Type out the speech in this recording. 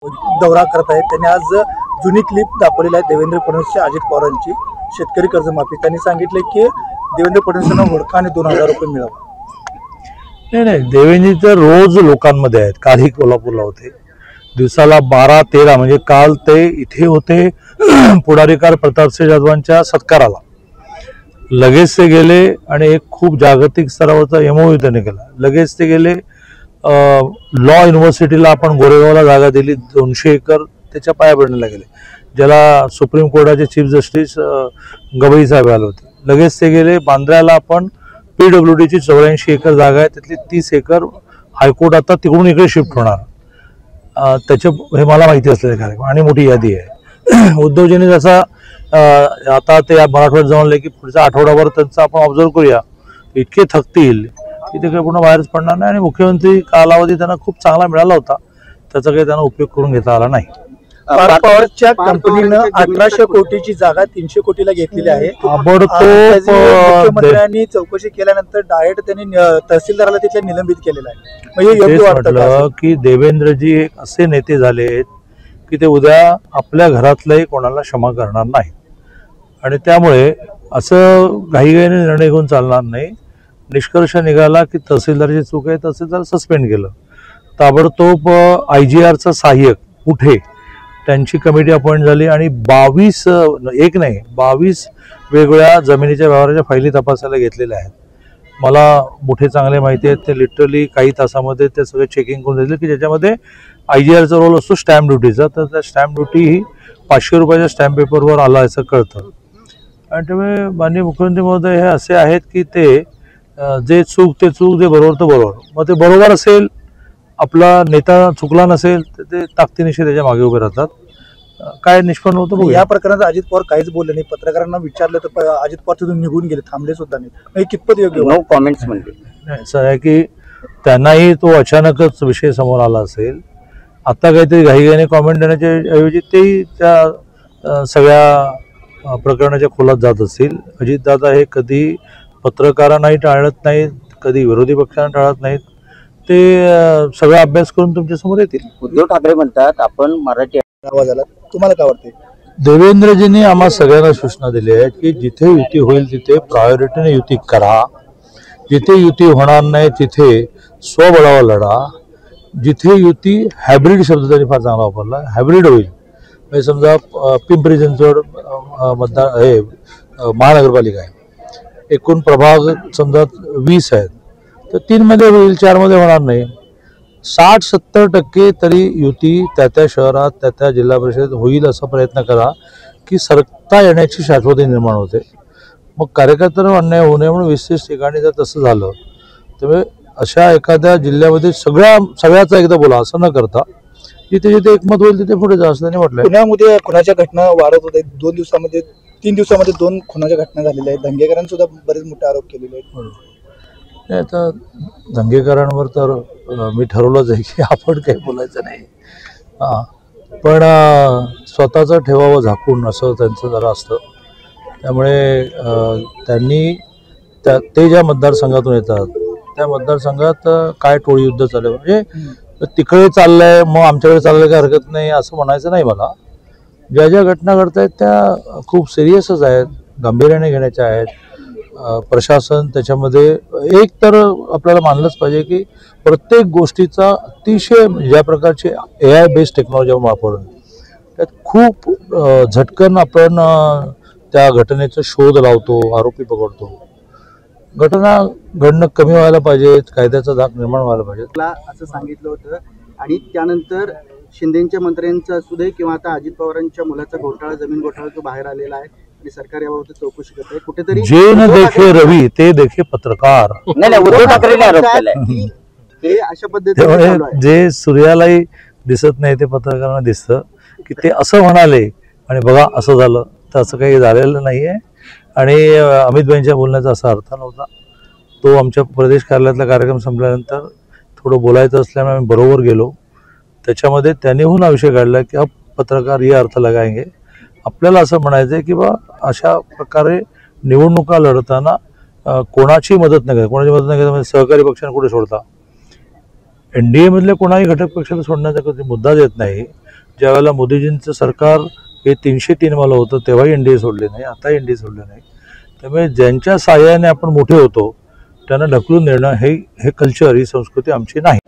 दौरा करत आहेत। त्यांनी आज जुनी क्लिप दाखवलेली आहे देवेंद्र फडणवीस अजित पवारांची शेतकरी कर्जमाफी। त्यांनी सांगितले की देवेंद्र फडणवीसांना होडका आणि 2000 रुपये मिळावे। नाही, देवेंद्र तर रोज लोकांमध्ये आहेत। कालही कोल्हापूरला होते, दिवसाला 12-13 म्हणजे काल ते इथे होते पुढारीकार प्रतापसिंह जाधवांच्या सत्काराला, लगेच ते गेले आणि एक खूप जागतिक स्तरावरचा MOU त्यांनी केला। लगेच ते गेले लॉ युनिव्हर्सिटीला, आपण गोरेगावला जागा दिली 200 एकर, त्याच्या पायाभरणीला गेले, ज्याला सुप्रीम कोर्टाचे चीफ जस्टिस गवई साहेब आले होते। लगेच ते गेले बांद्र्याला, आपण PWDची 84 एकर जागा आहे, त्यातली 30 एकर हायकोर्ट आता तिकडून इकडे शिफ्ट होणार, त्याच्या हे मला माहिती असलेले कार्यक्रम आणि मोठी यादी आहे। उद्धवजींनी जसा आता ते मराठवाड्यात जाऊन की पुढचा आठवडाभर त्यांचा आपण ऑब्झर्व करूया, इतके थकतील की ते काही पुन्हा बाहेरच पडणार नाही। आणि मुख्यमंत्री कालावधी त्यांना खूप चांगला मिळाला होता, त्याचा काही त्यांना उपयोग करून घेता आला नाही। पॉवरच्या कंपनीनं 1800 कोटीची जागा 300 कोटीला घेतलेली आहे। मुख्यमंत्र्यांनी चौकशी केल्यानंतर डायरेक्ट त्यांनी तहसीलदाराला तिथल्या निलंबित केलेलं आहे। म्हणजे योग्य वाटतं की देवेंद्रजी एक असे नेते झालेत की ते उद्या आपल्या घरातलंही कोणाला क्षमा करणार नाही, आणि त्यामुळे असं घाईघाईने निर्णय घेऊन चालणार नाही। निष्कर्ष निघाला की तहसीलदारची चूक आहे, तहसीलदार सस्पेंड केलं, ताबडतोब IGRचा सहाय्यक कुठे त्यांची कमिटी अपॉइंट झाली आणि 22 वेगवेगळ्या जमिनीच्या व्यवहाराच्या फायली तपासायला घेतलेल्या आहेत। मला मोठे चांगले माहिती आहेत, ते लिटरली काही तासामध्ये ते सगळे चेकिंग करून दिले की ज्याच्यामध्ये IGRचा रोल असतो स्टॅम्प ड्युटीचा, तर त्या स्टॅम्प ड्युटी ही 500 रुपयाच्या स्टॅम्प पेपरवर आला असं कळतं। आणि त्यामुळे माननीय मुख्यमंत्री महोदय हे असे आहेत की ते जे चूक ते चूक, जे बरोबर तर बरोबर, मग ते बरोबर असेल, आपला नेता चुकला नसेल तर ते ताकदीनिशी त्याच्या मागे उभे राहतात। काय निष्पन्न होतं या प्रकरणात अजित पवार काहीच बोलले नाही। पत्रकारांना विचारलं तर अजित पवार तिथून निघून गेले, थांबले सुद्धा नाही। कितपत योग्य? नो कॉमेंट्स म्हणते। असं आहे की त्यांनाही तो अचानकच विषय समोर आला असेल, आता काहीतरी घाईघाईने कॉमेंट देण्याच्या ऐवजी तेही त्या सगळ्या प्रकरणाच्या खोलात जात असतील। अजितदादा हे कधी पत्रकारांनाही टाळत नाहीत, कधी विरोधी पक्षांना टाळत नाहीत, ते सगळा अभ्यास करून तुमच्या समोर येतील। उद्धव ठाकरे म्हणतात आपण मराठी आवाजाला, तुम्हाला काय वाटते? देवेंद्रजींनी आम्हा सगळ्यांना सूचना दिली आहे की जिथे युती होईल तिथे प्रायोरिटीने युती करा, जिथे युती होणार नाही तिथे स्वबळावर लढा, जिथे युती हायब्रिड शब्द त्यांनी फार चांगला वापरला, हायब्रिड होईल म्हणजे समजा पिंपरी चिंचवड मतदार हे महानगरपालिका आहे, एकूण प्रभाग समजा 20 आहेत, तर 3 मध्ये होईल, 4 मध्ये होणार नाही। 60-70% तरी युती त्या शहरात त्या जिल्हा परिषद होईल असा प्रयत्न करा की सरकता येण्याची शाश्वती निर्माण होते। मग कार्यकर्त्यांना अन्याय होऊ नये म्हणून 20-30 ठिकाणी जर तसं झालं, त्यामुळे अशा एखाद्या जिल्ह्यामध्ये सगळ्याचा एकदा बोला असं न करता जिथे जिथे एकमत होईल तिथे पुढे जा असं त्यांनी म्हटलं। पुण्यामध्ये खुनाच्या घटना वाढत होत्या, 3 दिवसामध्ये 2 खुनाच्या घटना झालेल्या आहेत। दंगेकरांनी सुद्धा बरेच मोठे आरोप केलेले आहेत। आता दंगेकरांवर तर मी ठरवलंच आहे की आपण काही बोलायचं नाही, पण स्वतःचं ठेवावं झाकून असं त्यांचं जरा असतं। त्यामुळे त्यांनी ते ज्या मतदारसंघातून येतात त्या मतदारसंघात काय टोळी युद्ध चाललं, म्हणजे तिकडे चाललंय मग आमच्याकडे चाललंय काय हरकत नाही असं म्हणायचं नाही मला। ज्या ज्या घटना घडतायत त्या खूप सिरियसच आहेत, गांभीर्याने घेण्याच्या आहेत। प्रशासन त्याच्यामध्ये एक तर आपल्याला मानलंच पाहिजे की प्रत्येक गोष्टीचा अतिशय ज्या प्रकारचे AI बेस्ड टेक्नॉलॉजी वापरून त्यात खूप झटकन आपण त्या घटनेचा शोध लावतो, आरोपी पकडतो। घटना घडणं कमी व्हायला पाहिजे, कायद्याचा धाक निर्माण व्हायला पाहिजे असं सांगितलं होतं। आणि त्यानंतर शिंदेच्या मंत्र्यांचा असू दे किंवा आता अजित पवारांच्या मुलाचा घोटाळा, जमीन घोटाळा तो बाहेर आलेला आहे आणि सरकार याबाबत चौकशी करत आहे। कुठेतरी जे न देखे रवी ते देखे पत्रकार, नाही उद्धव ठाकरेंनी आरोप केलाय हे अशा पद्धतीने जे सूर्यालाही दिसत नाही ते पत्रकारांना दिसतं की ते असं म्हणाले आणि बघा असं झालं, तर असं काही झालेलं नाहीये। आणि अमित भाईंच्या बोलण्याचा असा अर्थ नव्हता। तो आमच्या प्रदेश कार्यालयातला कार्यक्रम संपल्यानंतर थोडं बोलायचं असल्यामुळे आम्ही बरोबर गेलो, त्याच्यामध्ये त्यांनीहून हा विषय काढला की अब पत्रकार ये अर्थ लगाएंगे। आपल्याला असं म्हणायचं आहे की बा अशा प्रकारे निवडणुका लढताना कोणाची मदत नाही, कोणाची मदत नाही म्हणजे सहकारी पक्षांना कुठे सोडता, NDA मधल्या कोणाही घटक पक्षाला सोडण्याचा कधी मुद्दाच येत नाही। ज्यावेळेला मोदीजींचं सरकार हे 303 मला होतं तेव्हाही एनडीए सोडले नाही, आता एनडीए सोडले नाही. त्यामुळे ज्यांच्या साहाय्याने आपण मोठे होतो त्यांना ढकलून देणं हे कल्चर, ही संस्कृती आमची नाही.